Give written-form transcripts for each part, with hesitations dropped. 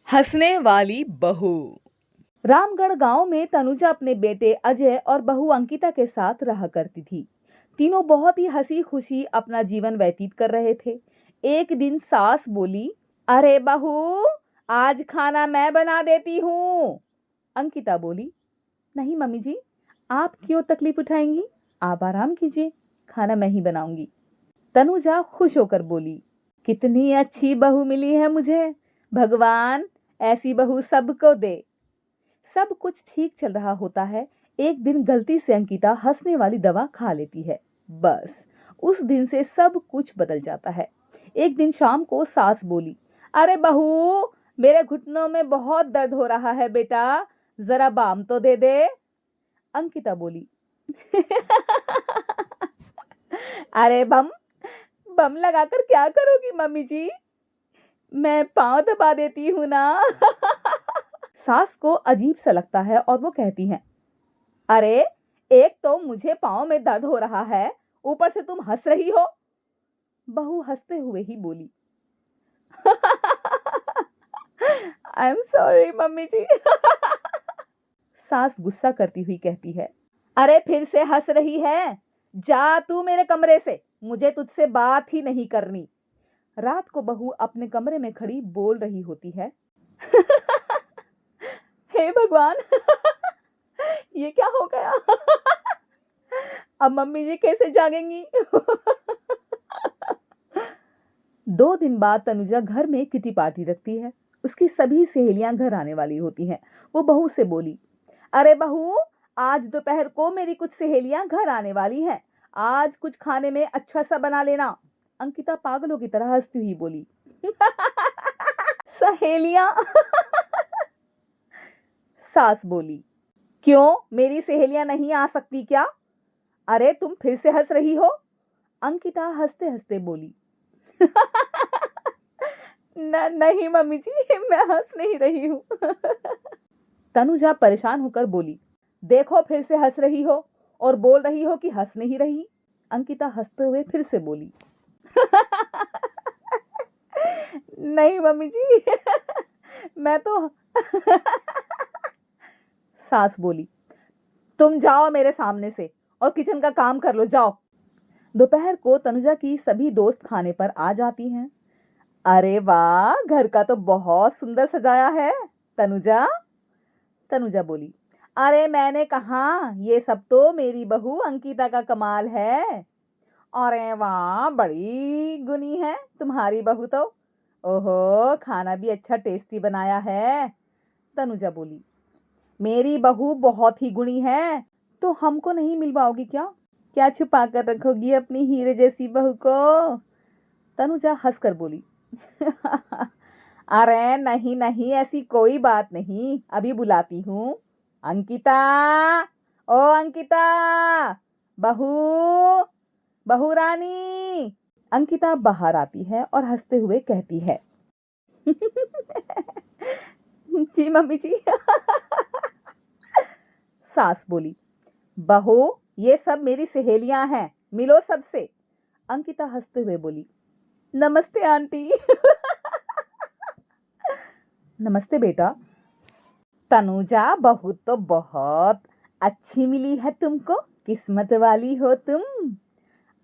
हंसने वाली बहू। रामगढ़ गांव में तनुजा अपने बेटे अजय और बहू अंकिता के साथ रहा करती थी। तीनों बहुत ही हंसी खुशी अपना जीवन व्यतीत कर रहे थे। एक दिन सास बोली, अरे बहू, आज खाना मैं बना देती हूँ। अंकिता बोली, नहीं मम्मी जी, आप क्यों तकलीफ उठाएंगी, आप आराम कीजिए, खाना मैं ही बनाऊंगी। तनुजा खुश होकर बोली, कितनी अच्छी बहू मिली है मुझे, भगवान ऐसी बहू सबको दे। सब कुछ ठीक चल रहा होता है। एक दिन गलती से अंकिता हंसने वाली दवा खा लेती है। बस उस दिन से सब कुछ बदल जाता है। एक दिन शाम को सास बोली, अरे बहू, मेरे घुटनों में बहुत दर्द हो रहा है बेटा, जरा बाम तो दे दे। अंकिता बोली, अरे बम बम लगाकर क्या करोगी मम्मी जी, मैं पांव दबा देती हूं ना। सास को अजीब सा लगता है और वो कहती हैं, अरे एक तो मुझे पांव में दर्द हो रहा है, ऊपर से तुम हंस रही हो। बहू हंसते हुए ही बोली, आई एम सॉरी मम्मी जी। सास गुस्सा करती हुई कहती है, अरे फिर से हंस रही है, जा तू मेरे कमरे से, मुझे तुझसे बात ही नहीं करनी। रात को बहू अपने कमरे में खड़ी बोल रही होती है, हे भगवान, ये क्या हो गया। अब मम्मी जी कैसे जागेंगी। 2 दिन बाद तनुजा घर में किटी पार्टी रखती है। उसकी सभी सहेलियां घर आने वाली होती हैं। वो बहू से बोली, अरे बहू, आज दोपहर को मेरी कुछ सहेलियां घर आने वाली हैं, आज कुछ खाने में अच्छा सा बना लेना। अंकिता पागलों की तरह हंसती हुई बोली, सहेलियां। सास बोली, क्यों, मेरी सहेलियां नहीं आ सकती क्या? अरे तुम फिर से हंस रही हो। अंकिता हंसते हंसते बोली, नहीं मम्मी जी, मैं हंस नहीं रही हूँ। तनुजा परेशान होकर बोली, देखो फिर से हंस रही हो और बोल रही हो कि हंस नहीं रही। अंकिता हंसते हुए फिर से बोली, नहीं मम्मी जी, मैं तो। सास बोली, तुम जाओ मेरे सामने से और किचन का काम कर लो, जाओ। दोपहर को तनुजा की सभी दोस्त खाने पर आ जाती हैं। अरे वाह, घर का तो बहुत सुंदर सजाया है तनुजा। तनुजा बोली, अरे मैंने कहा, ये सब तो मेरी बहू अंकिता का कमाल है। अरे वाह, बड़ी गुनी है तुम्हारी बहू तो। ओहो, खाना भी अच्छा टेस्टी बनाया है। तनुजा बोली, मेरी बहू बहुत ही गुणी है, तो हमको नहीं मिलवाओगी क्या? क्या छुपा कर रखोगी अपनी हीरे जैसी बहू को? तनुजा हंसकर बोली, अरे नहीं नहीं, ऐसी कोई बात नहीं, अभी बुलाती हूँ। अंकिता, ओ अंकिता, बहू, बहू रानी। अंकिता बाहर आती है और हंसते हुए कहती है, जी मम्मी जी। सास बोली, बहू, ये सब मेरी सहेलियां हैं, मिलो सबसे। अंकिता हंसते हुए बोली, नमस्ते आंटी। नमस्ते बेटा। तनुजा, बहू तो बहुत अच्छी मिली है तुमको, किस्मत वाली हो तुम।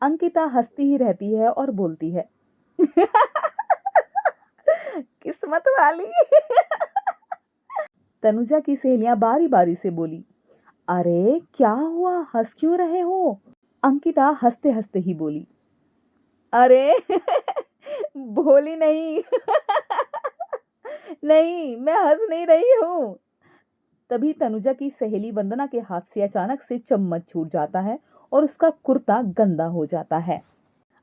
अंकिता हंसती ही रहती है और बोलती है, किस्मत वाली। तनुजा की सहेलियां बारी बारी से बोली, अरे क्या हुआ, हंस क्यों रहे हो? अंकिता हंसते हंसते ही बोली, अरे भोली नहीं। नहीं, मैं हंस नहीं रही हूँ। तभी तनुजा की सहेली वंदना के हाथ से अचानक से चम्मच छूट जाता है और उसका कुर्ता गंदा हो जाता है।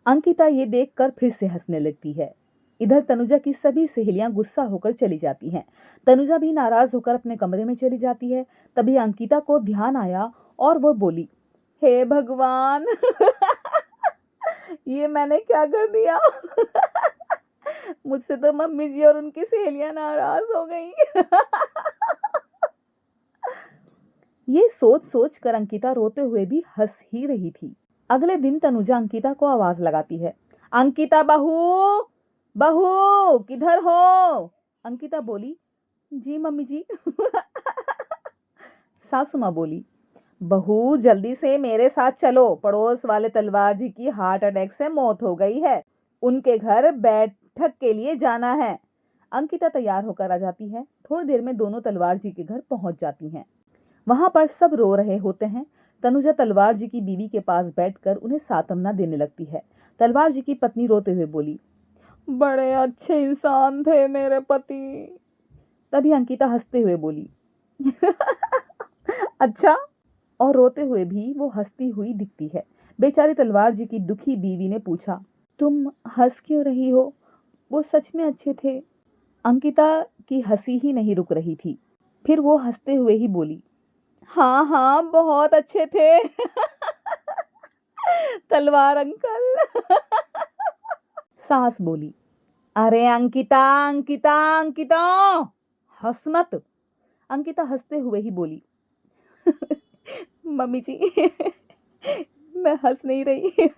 अंकिता ये देखकर फिर से हंसने लगती है। इधर तनुजा की सभी सहेलियां गुस्सा होकर चली जाती हैं। तनुजा भी नाराज होकर अपने कमरे में चली जाती है। तभी अंकिता को ध्यान आया और वो बोली, हे भगवान, ये मैंने क्या कर दिया। मुझसे तो मम्मी जी और उनकी सहेलियां नाराज हो गई। ये सोच सोच कर अंकिता रोते हुए भी हंस ही रही थी। अगले दिन तनुजा अंकिता को आवाज लगाती है, अंकिता बहू, बहू किधर हो? अंकिता बोली, जी मम्मी जी। सासू माँ बोली, बहू जल्दी से मेरे साथ चलो, पड़ोस वाले तलवार जी की हार्ट अटैक से मौत हो गई है, उनके घर बैठक के लिए जाना है। अंकिता तैयार होकर आ जाती है। थोड़ी देर में दोनों तलवार जी के घर पहुंच जाती हैं। वहां पर सब रो रहे होते हैं। तनुजा तलवार जी की बीवी के पास बैठकर उन्हें सांत्वना देने लगती है। तलवार जी की पत्नी रोते हुए बोली, बड़े अच्छे इंसान थे मेरे पति। तभी अंकिता हंसते हुए बोली, अच्छा। और रोते हुए भी वो हंसती हुई दिखती है। बेचारी तलवार जी की दुखी बीवी ने पूछा, तुम हंस क्यों रही हो? वो सच में अच्छे थे। अंकिता की हंसी ही नहीं रुक रही थी। फिर वो हंसते हुए ही बोली, हाँ हाँ बहुत अच्छे थे। तलवार अंकल। सास बोली, अरे अंकिता अंकिता अंकिता, हंस मत। अंकिता हंसते हुए ही बोली, मम्मी जी, मैं हंस नहीं रही।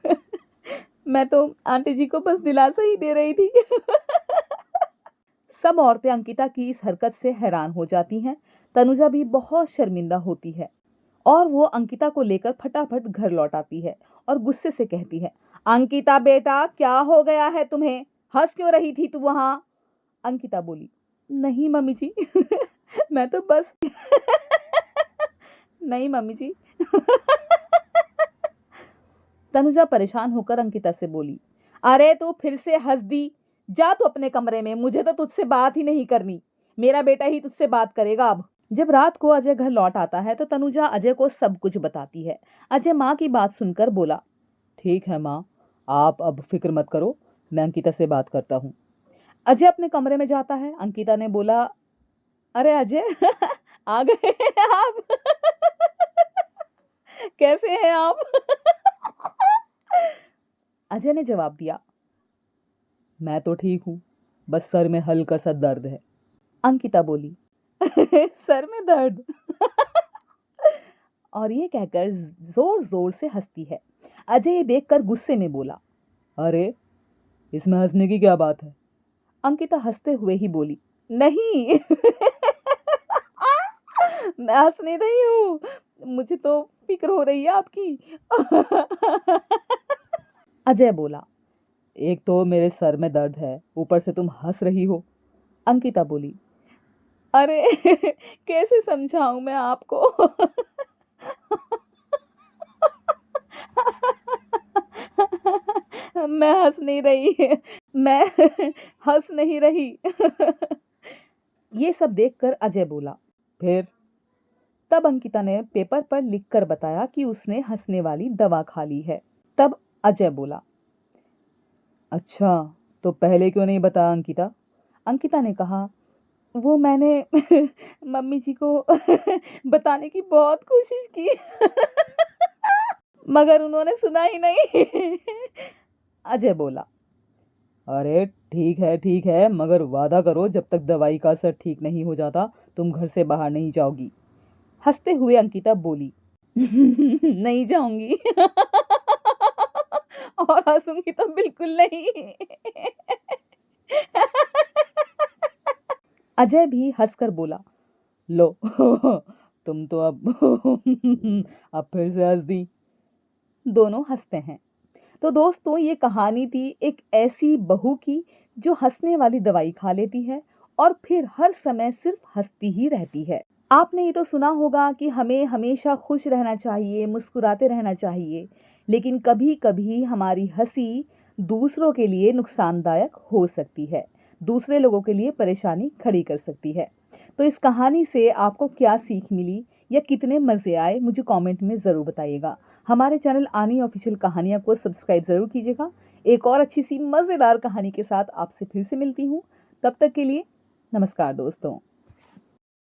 मैं तो आंटी जी को बस दिलासा ही दे रही थी। सब औरतें अंकिता की इस हरकत से हैरान हो जाती हैं। तनुजा भी बहुत शर्मिंदा होती है और वो अंकिता को लेकर फटाफट घर लौट आती है और गुस्से से कहती है, अंकिता बेटा क्या हो गया है तुम्हें? हंस क्यों रही थी तू वहां? अंकिता बोली, नहीं मम्मी जी। मैं तो बस। नहीं मम्मी जी। तनुजा परेशान होकर अंकिता से बोली, अरे तू फिर से हंस दी। जा तू अपने कमरे में, मुझे तो तुझसे बात ही नहीं करनी। मेरा बेटा ही तुझसे बात करेगा अब। जब रात को अजय घर लौट आता है तो तनुजा अजय को सब कुछ बताती है। अजय माँ की बात सुनकर बोला, ठीक है माँ, आप अब फिक्र मत करो, मैं अंकिता से बात करता हूँ। अजय अपने कमरे में जाता है। अंकिता ने बोला, अरे अजय, आ गए हैं आप। कैसे हैं आप? अजय ने जवाब दिया, मैं तो ठीक हूँ, बस सर में हल्का सा दर्द है। अंकिता बोली, सर में दर्द? और ये कहकर जोर जोर से हंसती है। अजय ये देखकर गुस्से में बोला, अरे इसमें हंसने की क्या बात है? अंकिता हंसते हुए ही बोली, नहीं। मैं हंस नहीं रही हूँ, मुझे तो फिक्र हो रही है आपकी। अजय बोला, एक तो मेरे सर में दर्द है, ऊपर से तुम हंस रही हो। अंकिता बोली, अरे कैसे समझाऊं मैं आपको? मैं हंस नहीं रही। मैं हंस नहीं रही। ये सब देखकर अजय बोला, फिर? तब अंकिता ने पेपर पर लिखकर बताया कि उसने हंसने वाली दवा खा ली है। तब अजय बोला, अच्छा, तो पहले क्यों नहीं बताया अंकिता? अंकिता ने कहा, वो मैंने मम्मी जी को बताने की बहुत कोशिश की। मगर उन्होंने सुना ही नहीं। अजय बोला, अरे ठीक है, मगर वादा करो जब तक दवाई का असर ठीक नहीं हो जाता तुम घर से बाहर नहीं जाओगी। हंसते हुए अंकिता बोली, नहीं जाऊंगी। और हंसूंगी तो बिल्कुल नहीं। अजय भी हंसकर बोला, लो। तुम तो अब अब फिर से हंस दी। दोनों हंसते हैं। तो दोस्तों ये कहानी थी एक ऐसी बहू की जो हंसने वाली दवाई खा लेती है और फिर हर समय सिर्फ हंसती ही रहती है। आपने ये तो सुना होगा कि हमें हमेशा खुश रहना चाहिए, मुस्कुराते रहना चाहिए, लेकिन कभी कभी हमारी हंसी दूसरों के लिए नुकसानदायक हो सकती है, दूसरे लोगों के लिए परेशानी खड़ी कर सकती है। तो इस कहानी से आपको क्या सीख मिली या कितने मज़े आए, मुझे कमेंट में ज़रूर बताइएगा। हमारे चैनल आनी ऑफिशियल कहानियाँ को सब्सक्राइब ज़रूर कीजिएगा। एक और अच्छी सी मज़ेदार कहानी के साथ आपसे फिर से मिलती हूँ। तब तक के लिए नमस्कार दोस्तों।